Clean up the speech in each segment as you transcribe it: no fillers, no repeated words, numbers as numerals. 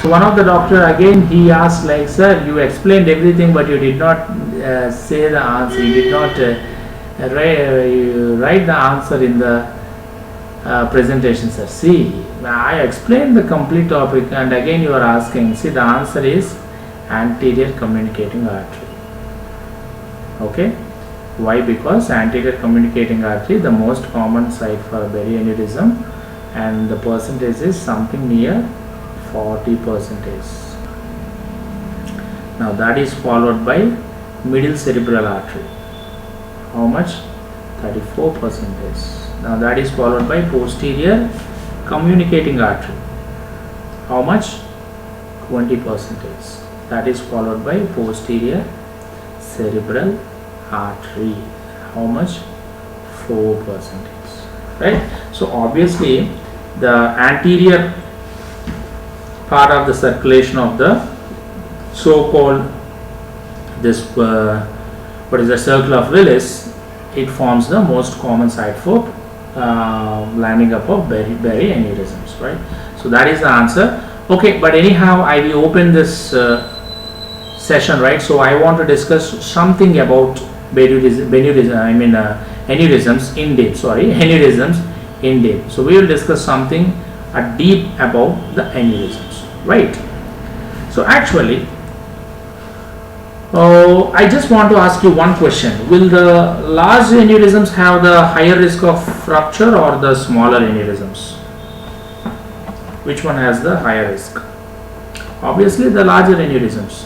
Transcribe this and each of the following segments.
So one of the doctor again, he asked like, sir, you explained everything, but you did not say the answer. You did not write the answer in the presentation, sir. See, I explained the complete topic, and again you are asking. See, the answer is anterior communicating artery. Okay, why? Because anterior communicating artery, the most common site for berry aneurysm, and the percentage is something near 40%. Now that is followed by middle cerebral artery. How much? 34%. Now that is followed by posterior communicating artery. How much? 20%. That is followed by posterior cerebral artery. How much? 4%. Right? So obviously the anterior part of the circulation of the so-called this what is the circle of Willis, it forms the most common site for landing up of berry aneurysms, right? So that is the answer. Okay, but anyhow I will open this session, right? So I want to discuss something about aneurysms in depth. Aneurysms in depth. So we will discuss something deep about the aneurysms, right? So actually I just want to ask you one question. Will the large aneurysms have the higher risk of rupture or the smaller aneurysms? Which one has the higher risk? Obviously the larger aneurysms,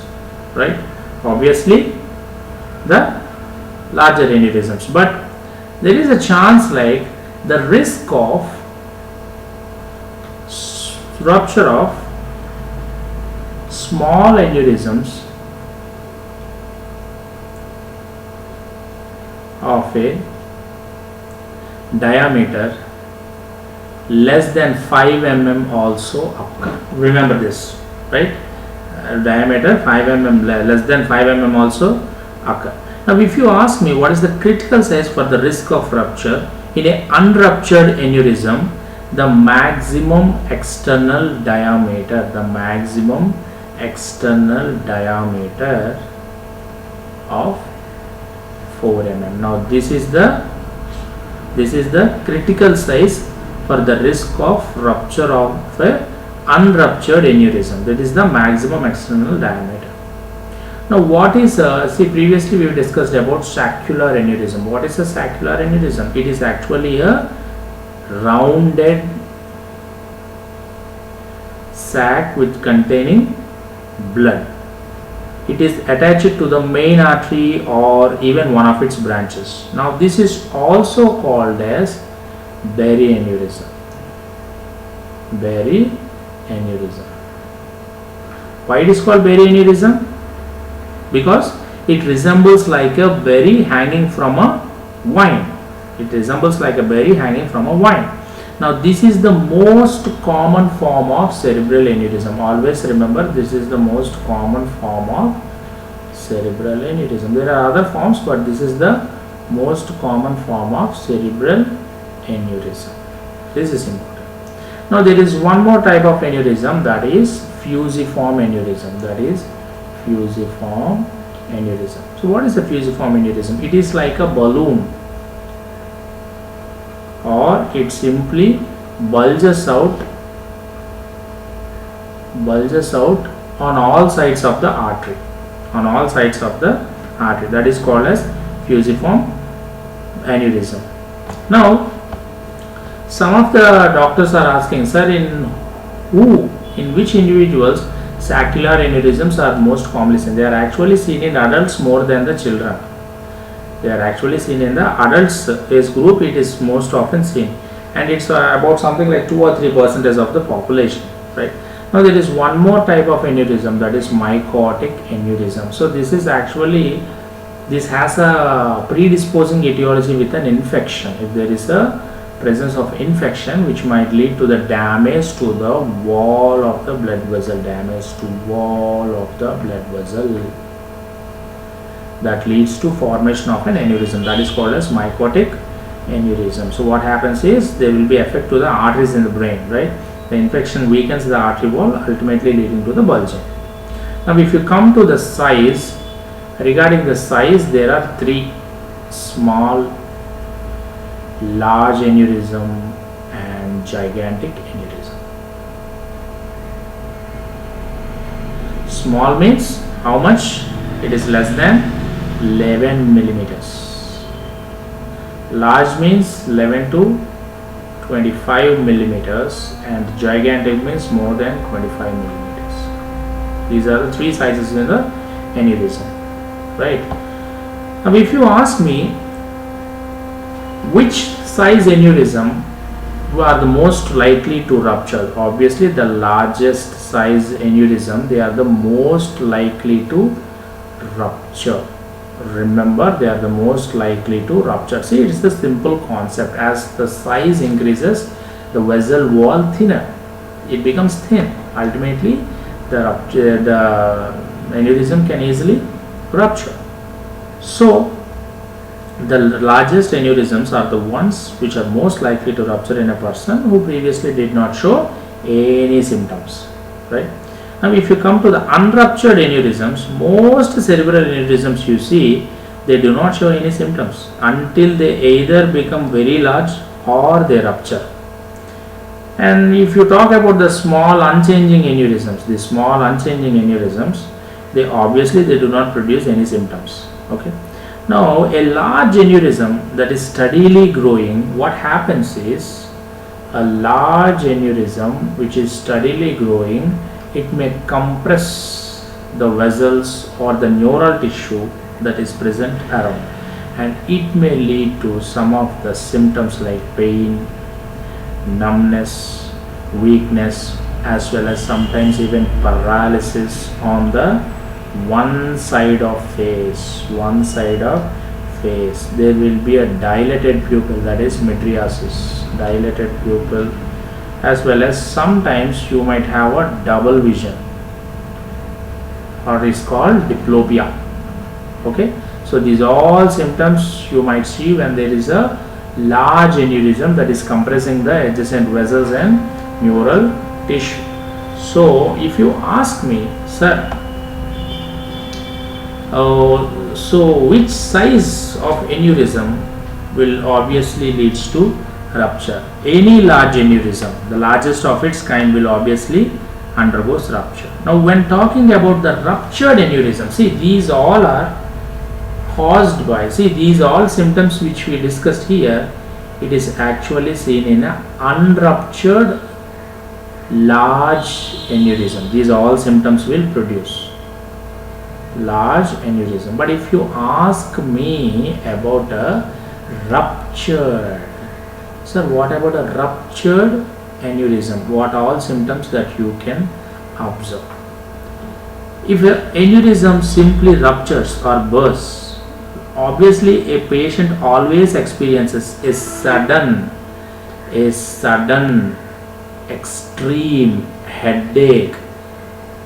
right? Obviously the larger aneurysms, but there is a chance like the risk of rupture of small aneurysms of a diameter less than 5 mm also occur. Remember this, right? Diameter 5 mm less than 5 mm also occur. Now if you ask me what is the critical size for the risk of rupture in a unruptured aneurysm, the maximum external diameter of 4 mm. Now this is the critical size for the risk of rupture of a unruptured aneurysm. That is the maximum external diameter. Now what is see, previously we discussed about saccular aneurysm. What is a saccular aneurysm? It is actually a rounded sac with containing blood. It is attached to the main artery or even one of its branches. Now this is also called as berry aneurysm. Berry aneurysm. Why it is called berry aneurysm? Because it resembles like a berry hanging from a vine. It resembles like a berry hanging from a vine. Now this is the most common form of cerebral aneurysm. Always remember, this is the most common form of cerebral aneurysm. There are other forms, but this is the most common form of cerebral aneurysm. This is important. Now there is one more type of aneurysm, that is fusiform aneurysm. So what is a fusiform aneurysm? It is like a balloon, or it simply bulges out on all sides of the artery. That is called as fusiform aneurysm. Now some of the doctors are asking, sir, in which individuals saccular aneurysms are most commonly seen? They are actually seen in adults more than the children. They are actually seen in the adults age group. It is most often seen, and it's about something like 2 or 3% of the population, right? Now there is one more type of aneurysm, that is mycotic aneurysm. So this has a predisposing etiology with an infection. If there is a presence of infection which might lead to the damage to the wall of the blood vessel, that leads to formation of an aneurysm, that is called as mycotic aneurysm. So what happens is there will be effect to the arteries in the brain, right? The infection weakens the artery wall, ultimately leading to the bulging. Now if you come to the size, regarding the size, there are three: small, large aneurysm and gigantic aneurysm. Small means how much? It is less than 11 millimeters. Large means 11 to 25 millimeters, and gigantic means more than 25 millimeters. These are the three sizes in the aneurysm, right? Now if you ask me which size aneurysm are the most likely to rupture, obviously the largest size aneurysm, they are the most likely to rupture. Remember, they are the most likely to rupture. See, it's the simple concept. As the size increases, the vessel wall thinner, it becomes thin. Ultimately, the aneurysm can easily rupture. So the largest aneurysms are the ones which are most likely to rupture in a person who previously did not show any symptoms, right? Now if you come to the unruptured aneurysms, most cerebral aneurysms you see, they do not show any symptoms until they either become very large or they rupture. And if you talk about the small unchanging aneurysms, they obviously they do not produce any symptoms. Okay. Now a large aneurysm that is steadily growing, what happens is, a large aneurysm which is steadily growing, it may compress the vessels or the neural tissue that is present around, and it may lead to some of the symptoms like pain, numbness, weakness, as well as sometimes even paralysis on the one side of face. There will be a dilated pupil, that is mydriasis, dilated pupil, as well as sometimes you might have a double vision, or is called diplopia. Okay, so these are all symptoms you might see when there is a large aneurysm that is compressing the adjacent vessels and neural tissue. So if you ask me, sir, so which size of aneurysm will obviously leads to rupture? Any large aneurysm, the largest of its kind, will obviously undergoes rupture. Now when talking about the ruptured aneurysm, see, these all are caused by, see, these all symptoms which we discussed here, it is actually seen in an unruptured large aneurysm. These all symptoms will produce large aneurysm. But if you ask me about a ruptured, sir, what about a ruptured aneurysm? What all symptoms that you can observe? If an aneurysm simply ruptures or bursts, obviously a patient always experiences a sudden extreme headache,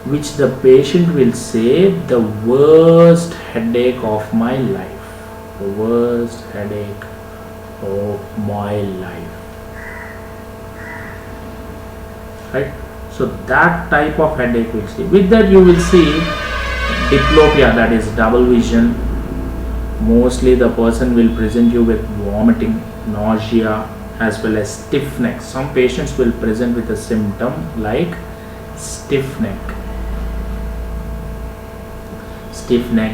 which the patient will say, the worst headache of my life, the worst headache of my life, right? So that type of headache will see. With that you will see diplopia, that is double vision. Mostly the person will present you with vomiting, nausea, as well as stiff neck. Some patients will present with a symptom like stiff neck,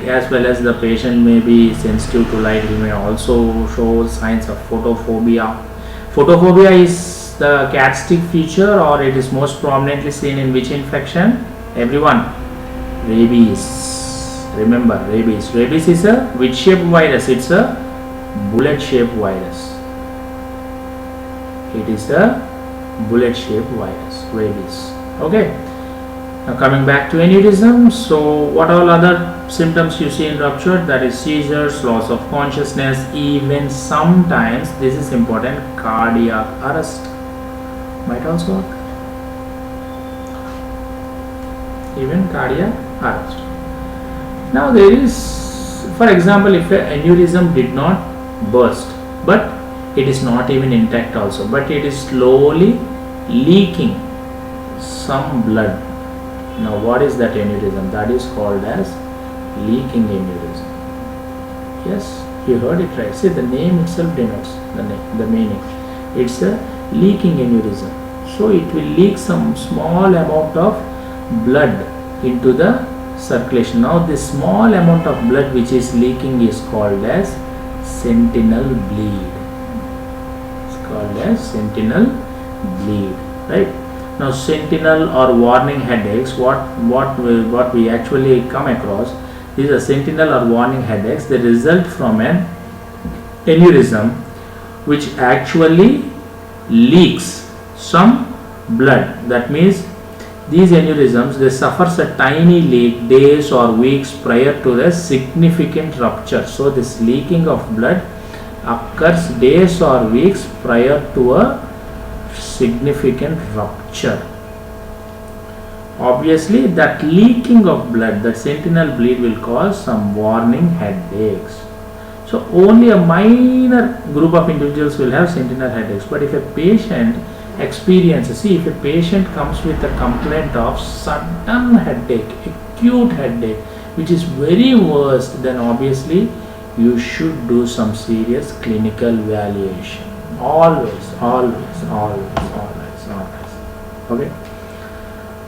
as well as the patient may be sensitive to light. He may also show signs of photophobia. Photophobia is the characteristic feature, or it is most prominently seen in which infection? Everyone, rabies. Remember, rabies is a which shaped virus? It's a bullet shaped virus. It is a bullet shaped virus, rabies. Okay. Now coming back to aneurysm, so what all other symptoms you see in rupture? That is seizures, loss of consciousness, even sometimes, this is important, cardiac arrest might also occur. Even cardiac arrest. Now there is, for example, if an aneurysm did not burst, but it is not even intact also, but it is slowly leaking, some blood. Now what is that aneurysm? That is called as leaking aneurysm. Yes, you heard it right. See, the name itself denotes the meaning. It's a leaking aneurysm. So it will leak some small amount of blood into the circulation. Now this small amount of blood which is leaking is called as sentinel bleed. It's called as sentinel bleed, right? Now sentinel or warning headaches, what we actually come across, these are sentinel or warning headaches. They result from an aneurysm which actually leaks some blood. That means these aneurysms, they suffers a tiny leak days or weeks prior to the significant rupture. So this leaking of blood occurs days or weeks prior to a significant rupture. Obviously that leaking of blood, that sentinel bleed, will cause some warning headaches. So only a minor group of individuals will have sentinel headaches. But if a patient experiences, see, if a patient comes with a complaint of sudden headache, acute headache, which is very worst, then obviously you should do some serious clinical evaluation. Always. Okay.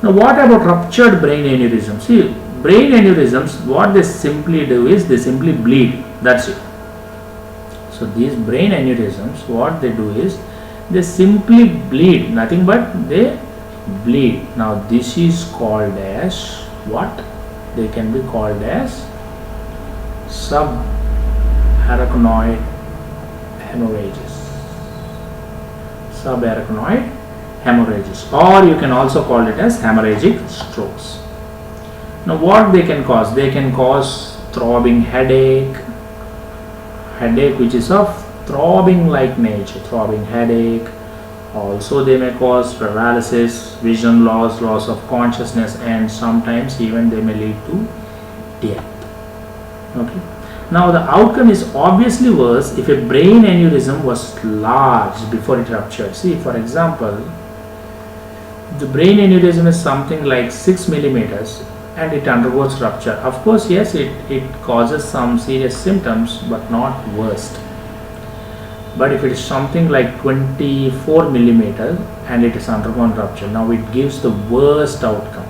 Now what about ruptured brain aneurysms? See, brain aneurysms, what they simply do is they simply bleed. That's it. So these brain aneurysms, what they do is they simply bleed, nothing but they bleed. Now this is called as what? They can be called as subarachnoid hemorrhages. Subarachnoid hemorrhages, or you can also call it as hemorrhagic strokes. Now what they can cause? They can cause throbbing headache which is of throbbing like nature, throbbing headache. Also they may cause paralysis, vision loss, loss of consciousness, and sometimes even they may lead to death. Okay. Now the outcome is obviously worse if a brain aneurysm was large before it ruptured. See, for example, the brain aneurysm is something like 6 millimeters and it undergoes rupture. Of course, yes, it causes some serious symptoms, but not worst. But if it is something like 24 millimeters and it is undergone rupture, now it gives the worst outcome.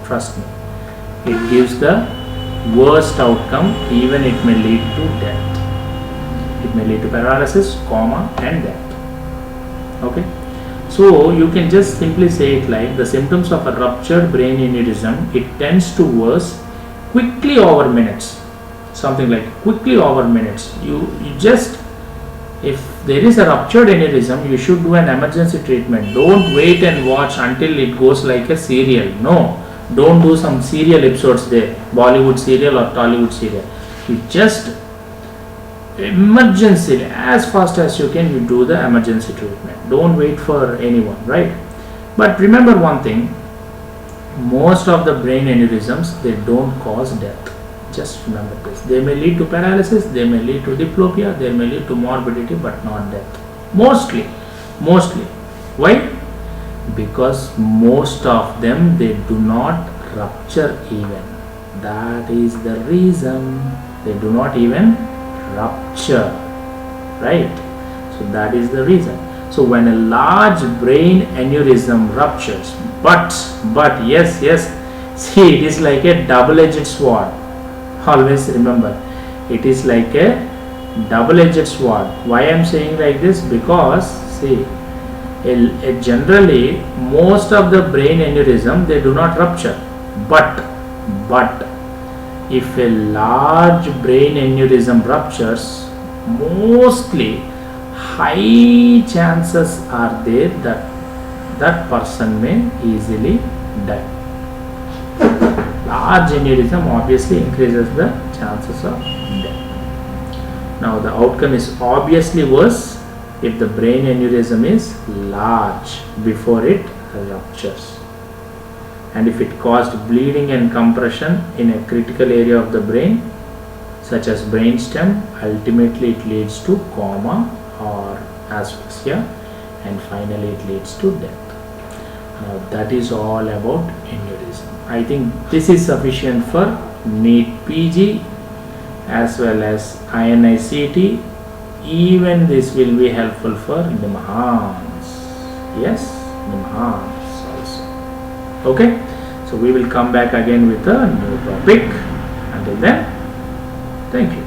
Trust me, it gives the worst outcome. Even it may lead to death. It may lead to paralysis, coma, and death. Okay. So you can just simply say it like the symptoms of a ruptured brain aneurysm, it tends to worsen quickly over minutes. Something like quickly over minutes. You just, if there is a ruptured aneurysm, you should do an emergency treatment. Don't wait and watch until it goes like a serial. No, don't do some serial episodes there, Bollywood serial or Tollywood serial. You just emergency, as fast as you can, you do the emergency treatment. Don't wait for anyone, right? But remember one thing, most of the brain aneurysms, they don't cause death. Just remember this. They may lead to paralysis, they may lead to diplopia, they may lead to morbidity, but not death. Mostly. Why? Because most of them, they do not rupture even. That is the reason. They do not even rupture, right? So that is the reason. So when a large brain aneurysm ruptures, but yes, see, it is like a double-edged sword. Always remember, it is like a double-edged sword. Why I am saying like this? Because see, generally most of the brain aneurysm, they do not rupture, but if a large brain aneurysm ruptures, mostly high chances are there that that person may easily die. Large aneurysm obviously increases the chances of death. Now the outcome is obviously worse if the brain aneurysm is large before it ruptures. And if it caused bleeding and compression in a critical area of the brain, such as brainstem, ultimately it leads to coma or asphyxia, and finally it leads to death. That is all about aneurysm. I think this is sufficient for NEET PG as well as INICET. Even this will be helpful for NIMHANS. Yes, NIMHANS also. Okay, so we will come back again with a new topic. Until then, thank you.